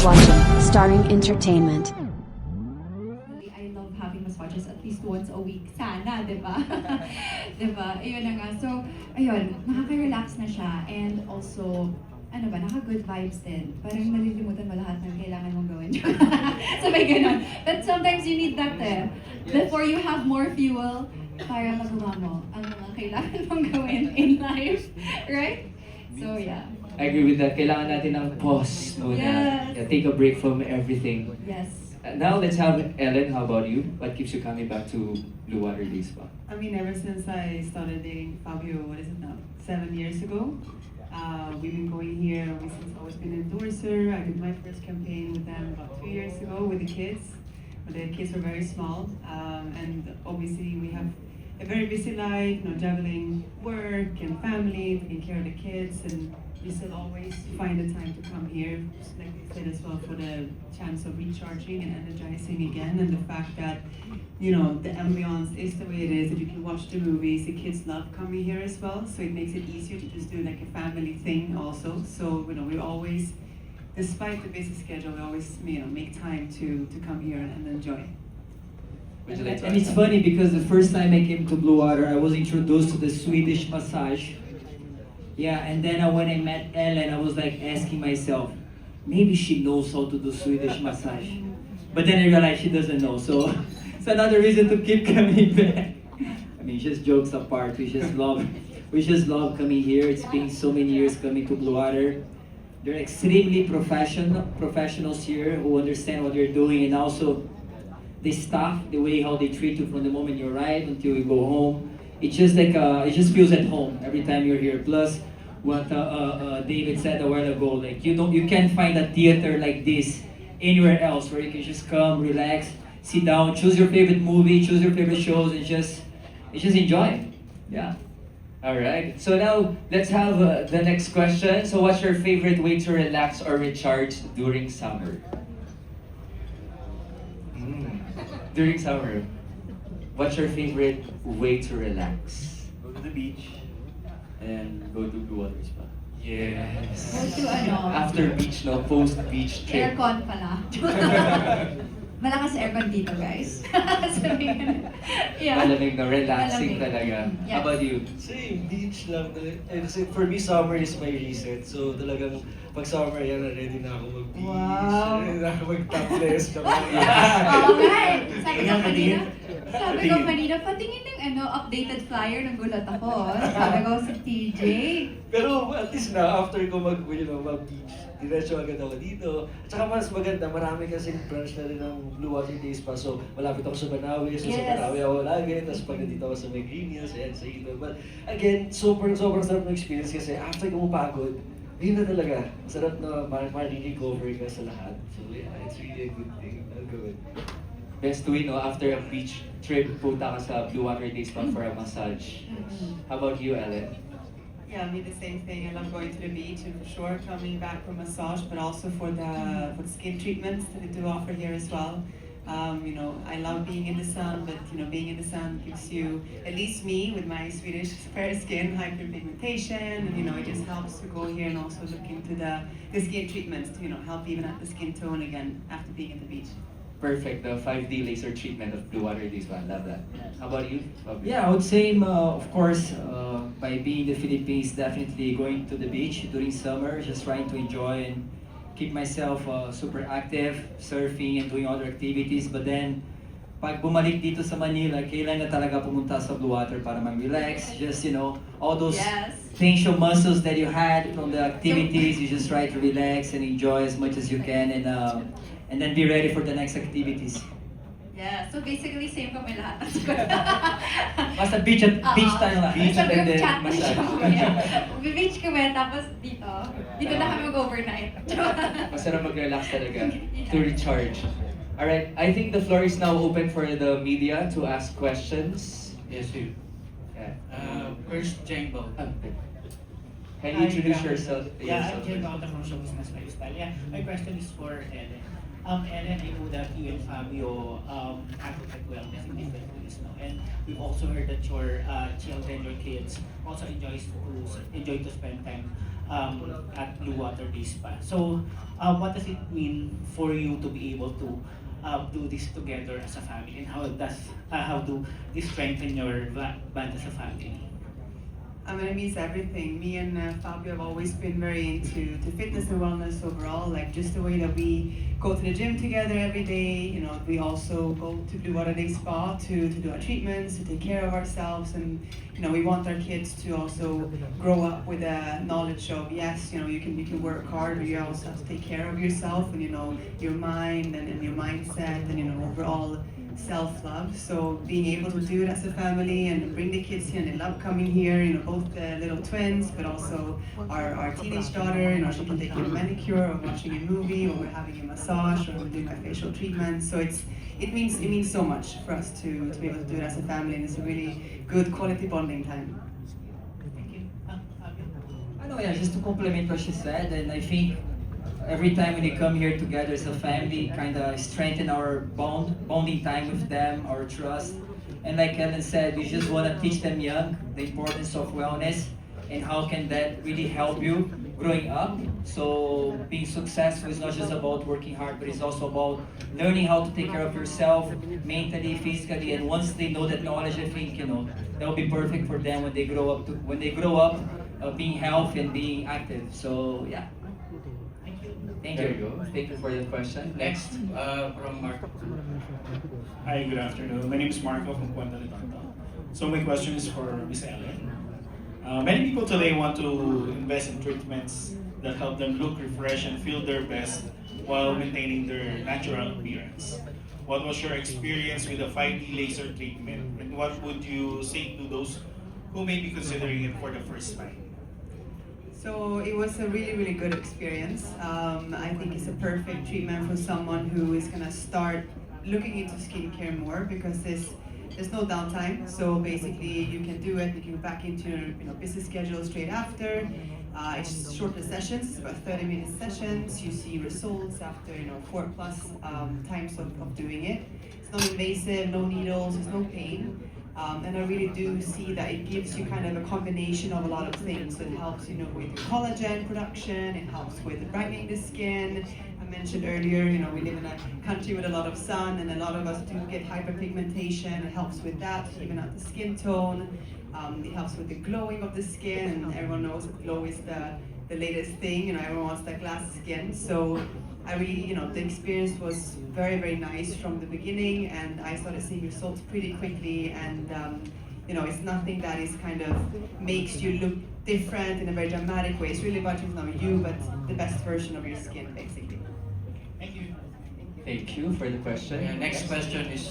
watching Starring Entertainment. I love having massages at least once a week. Sana, di ba? Di ba? Ayun na nga. So, ayun, nakaka-relax na siya. And also, ano ba, naka-good vibes din. Parang nalilimutan mo lahat ng kailangan mong gawin. Sabay ganun. But sometimes you need that eh. Before you have more fuel, para magawa mo ang mga kailangan mong gawin in life. Right? So, yeah. I agree with that. Kailangan natin ng pause muna. Yes. Yeah, take a break from everything. Yes. Now let's have Ellen. How about you? What keeps you coming back to Blue Water Day Spa? I mean, ever since I started dating Fabio, what is it now? 7 years ago. We've been going here since I've always been an endorser. I did my first campaign with them about 2 years ago with the kids. But the kids were very small. And obviously we have a very busy life, juggling work and family, taking care of the kids, and we still always find the time to come here, just like they said as well, for the chance of recharging and energizing again, and the fact that, the ambiance is the way it is, that you can watch the movies, the kids love coming here as well, so it makes it easier to just do like a family thing also. So, we always, despite the busy schedule, we always, make time to come here and enjoy. Would you like to And add it's something? funny because the first time I came to Blue Water, I was introduced to the Swedish massage. Yeah, and then when I met Ellen, I was like asking myself, maybe she knows how to do Swedish massage. But then I realized she doesn't know, so it's another reason to keep coming back. I mean, just jokes apart, we just love coming here. It's been so many years coming to Blue Water. They're extremely professionals here who understand what they're doing, and also the staff, the way how they treat you from the moment you arrive until you go home. It's just like it just feels at home every time you're here. Plus, what David said a while ago, like you can't find a theater like this anywhere else where you can just come, relax, sit down, choose your favorite movie, choose your favorite shows, and just enjoy. Yeah. All right. So now let's have the next question. So, what's your favorite way to relax or recharge during summer? During summer, what's your favorite way to relax? Go to the beach and go to Blue Water Spa. Yes. Go to ano? After beach, no? Post-beach trip. Aircon pala. Malakas aircon dito, guys. Sabihin. Yeah. Malamig na, relaxing Malamig. talaga. Yes. How about you? Same, beach lang. Kasi for me, summer is my reset. So talagang pag summer yan, ready na ako mag-beach. Wow. Ready na ako mag-topless. Oo nga eh. Sabi ko kanina, patingin ng updated flyer ng gulat ako. Sabi ko si TJ. Pero at least na, after ko mag-beach, diretso agad ako dito. At saka mas maganda, marami kasing branch na rin ng Blue Water Day Spa. So malapit ako sa Banawi, so sa Yes. Banawi ako lagi. Tapos pag nandito ako sa may Green Hills, ayan sa ito. But again, sobrang sarap ng experience kasi after ko mapagod, yun na talaga. Masarap na ma-recover ka sa lahat. So yeah, it's really a good thing. I'll go with it. Best way, no? After a beach trip, punta ka sa Blue Water Day Spa for a massage. How about you, Ellen? Yeah, I mean the same thing. I love going to the beach and for sure coming back for massage, but also for the skin treatments that they do offer here as well. I love being in the sun, but being in the sun gives you, at least me with my Swedish fair skin, hyperpigmentation, and it just helps to go here and also look into the skin treatments to help even out the skin tone again after being at the beach. Perfect, the 5D laser treatment of Blue Water Day Spa. Love that. How about you, Bobby? Yeah, I would say, of course, by being in the Philippines, definitely going to the beach during summer, just trying to enjoy and keep myself super active, surfing and doing other activities. But then, pag bumalik dito sa Manila, kailan na talaga pumunta sa Blue Water para mag-relax. Just, all those Yes. tension muscles that you had from the activities, you just try to relax and enjoy as much as you can, and then be ready for the next activities. Yeah, so basically same kami lahat. Basta beach tayo lahat. Beach Sa and group then chat massage. Beach kami, tapos dito na kami mag-overnight. Masarap mag-relax talaga to recharge. Alright, I think the floor is now open for the media to ask questions. Yes, you. Yeah. First, Jengbo. Can you introduce yourself? Yeah, I'm Jengbo from Show Business Lifestyle. Yeah, my question is for Ellen. Ellen, I know that you and Fabio advocate wellness in different ways, no? And we've also heard that your children, your kids, also enjoy to spend time at Blue Water Day Spa. So, what does it mean for you to be able to do this together as a family, and how do this strengthen your bond as a family? I mean, it means everything. Me and Fabio have always been very into fitness and wellness overall, like just the way that we go to the gym together every day. You know, we also go to Blue Water Day Spa to do our treatments, to take care of ourselves, and you know, we want our kids to also grow up with a knowledge of, yes, you know, you can work hard, but you also have to take care of yourself and, you know, your mind and your mindset and, you know, overall self-love. So being able to do it as a family and bring the kids here, and they love coming here, you know, both the little twins, but also our teenage daughter, you know, she can take a manicure or watching a movie, or we're having a massage, or we're doing my facial treatment. So it means so much for us to be able to do it as a family, and it's a really good quality bonding time. Thank you. Fabio? I know, yeah, just to complement what she said, and I think every time when we come here together as a family, kind of strengthen our bonding time with them, our trust. And like Ellen said, we just want to teach them young the importance of wellness and how can that really help you growing up. So being successful is not just about working hard, but it's also about learning how to take care of yourself mentally, physically, and once they know that knowledge, I think, you know, that will be perfect for them when they grow up, being healthy and being active. So yeah. Thank There you. you go. Thank you for the question. Next, from Mark. Hi, good afternoon. My name is Marco from Puente Redondo. So my question is for Miss Ellen. Many people today want to invest in treatments that help them look refreshed and feel their best while maintaining their natural appearance. What was your experience with the 5D laser treatment, and what would you say to those who may be considering it for the first time? So it was a really, really good experience. I think it's a perfect treatment for someone who is gonna start looking into skincare more, because there's no downtime. So basically, you can do it. You can go back into your busy schedule straight after. It's shorter sessions, it's about 30-minute sessions. You see results after 4+ times of doing it. It's non-invasive, no needles, there's no pain. And I really do see that it gives you kind of a combination of a lot of things. It helps, with your collagen production. It helps with brightening the skin. I mentioned earlier, we live in a country with a lot of sun, and a lot of us do get hyperpigmentation. It helps with that, even out the skin tone. It helps with the glowing of the skin, and everyone knows that glow is the latest thing. Everyone wants that glass skin. So I really, the experience was very, very nice from the beginning, and I started seeing results pretty quickly. And it's nothing that is kind of makes you look different in a very dramatic way. It's really about you, but the best version of your skin, basically. Thank you. Thank you for the question. Next question is